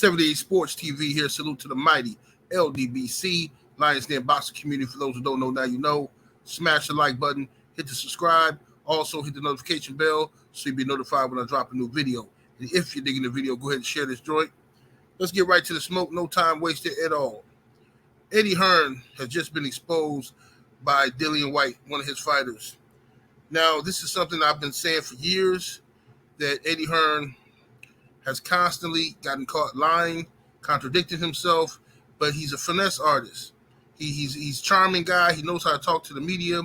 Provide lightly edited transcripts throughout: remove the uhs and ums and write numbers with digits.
78 Sports TV here. Salute to the mighty ldbc, Lions Den boxing community. For those who don't know, now you know. Smash the like button, hit the subscribe, also hit the notification bell so you'll be notified when I drop a new video. And if you're digging the video, go ahead and share this joint. Let's get right to the smoke. No time wasted at all. Eddie Hearn has just been exposed by Dillian Whyte, one of his fighters. Now, this is something I've been saying for years, that Eddie Hearn has constantly gotten caught lying, contradicting himself, but he's a finesse artist. He's a charming guy. He knows how to talk to the media.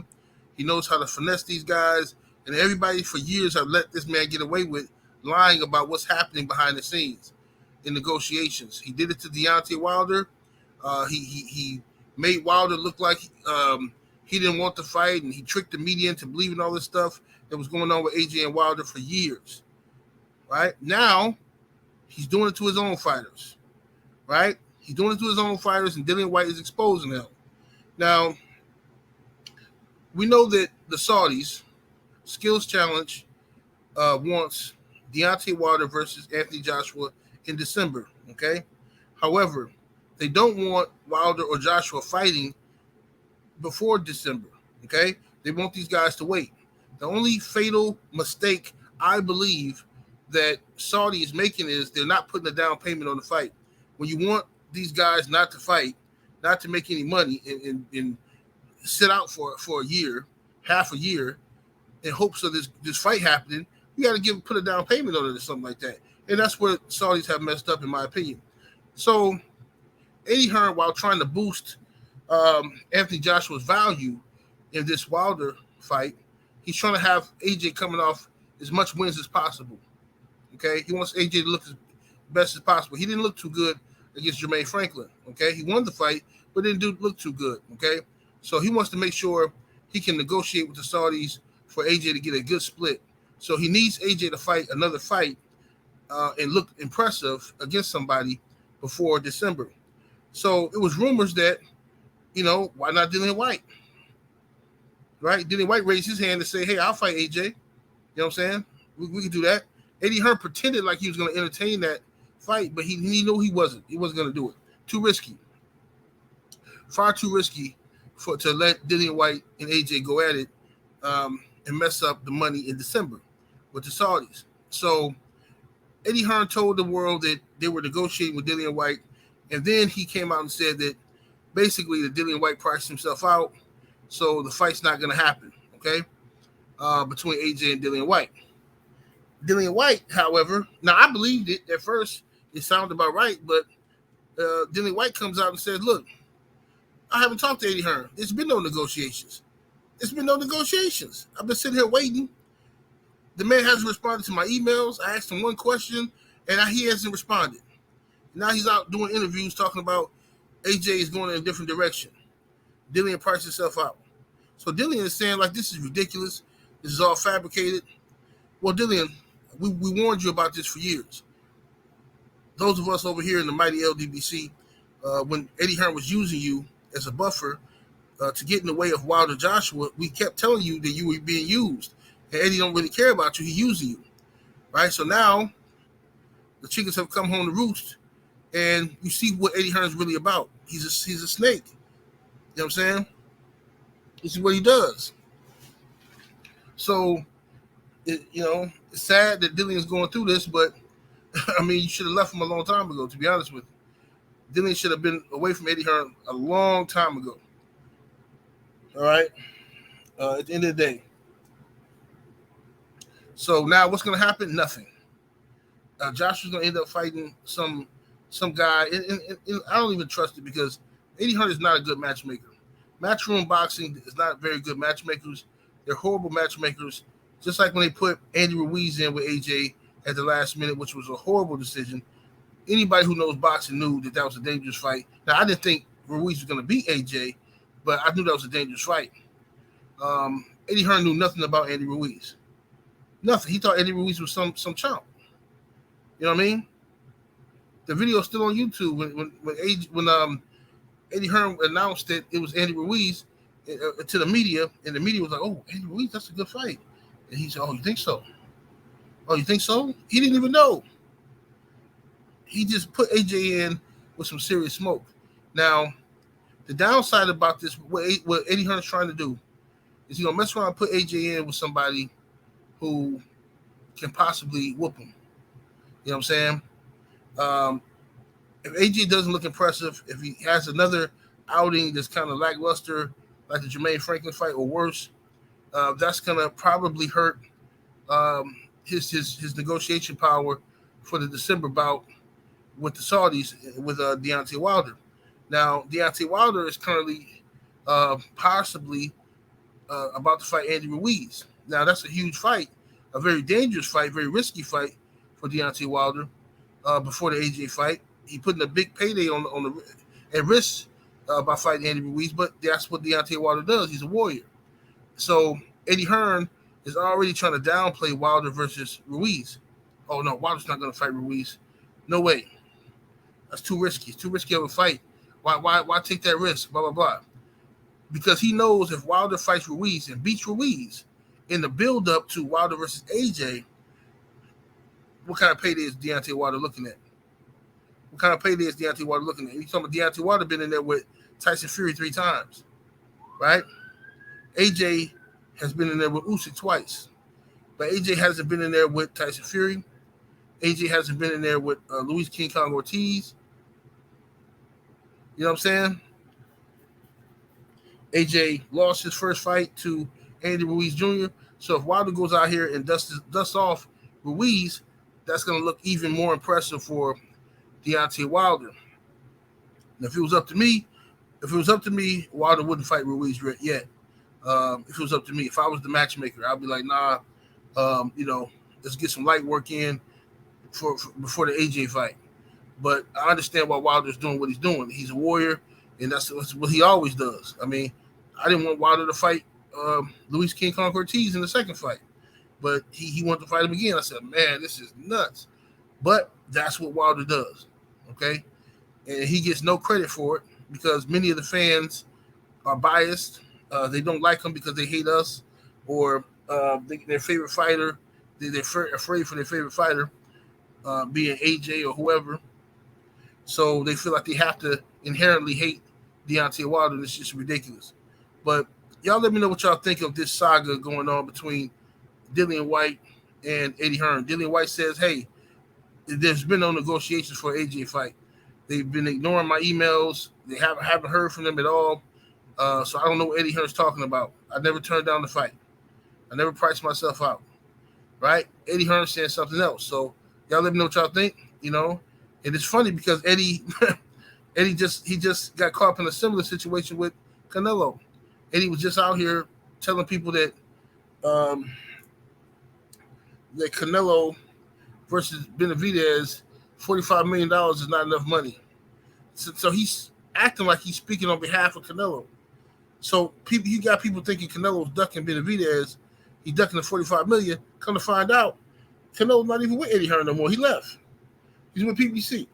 He knows how to finesse these guys. And everybody for years have let this man get away with lying about what's happening behind the scenes in negotiations. He did it to Deontay Wilder. He made Wilder look like he didn't want to fight, and he tricked the media into believing all this stuff that was going on with AJ and Wilder for years. Right? Now, he's doing it to his own fighters. Right? He's doing it to his own fighters, and Dillian Whyte is exposing him. Now, we know that the Saudis, Skills Challenge, wants Deontay Wilder versus Anthony Joshua in December. Okay? However, they don't want Wilder or Joshua fighting before December, okay? They want these guys to wait. The only fatal mistake I believe that Saudi is making is they're not putting a down payment on the fight. When you want these guys not to fight, not to make any money, and sit out for a year, half a year, in hopes of this fight happening, you got to put a down payment on it or something like that. And that's where Saudis have messed up, in my opinion. So Eddie Hearn, while trying to boost Anthony Joshua's value in this Wilder fight, he's trying to have AJ coming off as much wins as possible. Okay, he wants AJ to look as best as possible. He didn't look too good against Jermaine Franklin. Okay, he won the fight, but didn't look too good. Okay, so he wants to make sure he can negotiate with the Saudis for AJ to get a good split. So he needs AJ to fight another fight and look impressive against somebody before December. So it was rumors that, why not Dillian Whyte? Right? Dillian Whyte raised his hand to say, hey, I'll fight AJ. You know what I'm saying? We can do that. Eddie Hearn pretended like he was going to entertain that fight, but he knew he wasn't. He wasn't going to do it. Too risky. Far too risky to let Dillian Whyte and AJ go at it and mess up the money in December with the Saudis. So Eddie Hearn told the world that they were negotiating with Dillian Whyte, and then he came out and said that basically the Dillian Whyte priced himself out, so the fight's not going to happen, okay, between AJ and Dillian Whyte. Dillian Whyte, however, now I believed it at first. It sounded about right, but Dillian Whyte comes out and says, look, I haven't talked to Eddie Hearn. There's been no negotiations. I've been sitting here waiting. The man hasn't responded to my emails. I asked him one question, and he hasn't responded. Now he's out doing interviews talking about AJ is going in a different direction. Dillian priced himself out. So Dillian is saying, like, this is ridiculous. This is all fabricated. Well, Dillian, we warned you about this for years. Those of us over here in the mighty ldbc, when Eddie Hearn was using you as a buffer to get in the way of Wilder Joshua, we kept telling you that you were being used. And Eddie don't really care about you. He's using you. Right? So now the chickens have come home to roost. And you see what Eddie Hearn is really about. He's a snake. You know what I'm saying? This is what he does. So, it's sad that Dillian's going through this, but, I mean, you should have left him a long time ago, to be honest with you. Dillian should have been away from Eddie Hearn a long time ago. All right? At the end of the day. So, now what's going to happen? Nothing. Joshua's going to end up fighting some guy, and I don't even trust it because Eddie Hearn is not a good matchmaker. Matchroom boxing is not very good matchmakers. They're horrible matchmakers, just like when they put Andy Ruiz in with AJ at the last minute, which was a horrible decision. Anybody who knows boxing knew that was a dangerous fight. Now, I didn't think Ruiz was going to beat AJ, but I knew that was a dangerous fight. Eddie Hearn knew nothing about Andy Ruiz. Nothing. He thought Andy Ruiz was some chump. You know what I mean? The video is still on YouTube when Eddie Hearn announced that it was Andy Ruiz to the media, and the media was like, "Oh, Andy Ruiz, that's a good fight." And he said, "Oh, you think so? Oh, you think so?" He didn't even know. he just put AJ in with some serious smoke. Now, the downside about this, what Eddie Hearn's trying to do, is he's gonna mess around and put AJ in with somebody who can possibly whoop him. You know what I'm saying? If AJ doesn't look impressive, if he has another outing that's kind of lackluster, like the Jermaine Franklin fight or worse, that's gonna probably hurt his negotiation power for the December bout with the Saudis with Deontay Wilder. Now, Deontay Wilder is currently possibly about to fight Andy Ruiz. Now, that's a huge fight, a very dangerous fight, very risky fight for Deontay Wilder before the AJ fight. He putting a big payday on the at risk by fighting Andy Ruiz, but that's what Deontay Wilder does. He's a warrior. So Eddie Hearn is already trying to downplay Wilder versus Ruiz. Oh no, Wilder's not going to fight Ruiz. No way. That's too risky. It's too risky of a fight. Why take that risk? Blah blah blah. Because he knows if Wilder fights Ruiz and beats Ruiz in the build-up to Wilder versus AJ, what kind of payday is Deontay Wilder looking at? What kind of payday is Deontay Wilder looking at? You're talking about Deontay Wilder been in there with Tyson Fury 3 times, right? AJ has been in there with Usyk twice, but AJ hasn't been in there with Tyson Fury. AJ hasn't been in there with Luis King Kong Ortiz. You know what I'm saying? AJ lost his first fight to Andy Ruiz Jr. So if Wilder goes out here and dusts off Ruiz, that's going to look even more impressive for Deontay Wilder. And if it was up to me, Wilder wouldn't fight Ruiz yet. If it was up to me, if I was the matchmaker, I'd be like, nah, let's get some light work in for before the AJ fight. But I understand why Wilder's doing what he's doing. He's a warrior, and that's what he always does. I mean, I didn't want Wilder to fight Luis King Kong Ortiz in the second fight, but he wanted to fight him again. I said, man, this is nuts. But that's what Wilder does, okay? And he gets no credit for it because many of the fans are biased. They don't like him because they hate us, or their favorite fighter, they're afraid for their favorite fighter, being AJ or whoever. So they feel like they have to inherently hate Deontay Wilder, and it's just ridiculous. But y'all let me know what y'all think of this saga going on between Dillian Whyte and Eddie Hearn. Dillian Whyte says, hey, there's been no negotiations for an AJ fight. They've been ignoring my emails. They haven't heard from them at all. So I don't know what Eddie Hearn's talking about. I never turned down the fight. I never priced myself out. Right? Eddie Hearn saying something else. So y'all let me know what y'all think. And it's funny because Eddie just got caught up in a similar situation with Canelo. Eddie was just out here telling people that that Canelo versus Benavidez, $45 million is not enough money. So he's acting like he's speaking on behalf of Canelo. So you got people thinking Canelo's ducking Benavidez. He's ducking the $45 million. Come to find out, Canelo's not even with Eddie Hearn no more. He left. He's with PBC.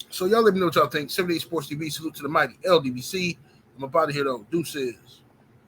So y'all let me know what y'all think. 78 Sports TV. Salute to the mighty ldbc. I'm about to hear though. Deuces.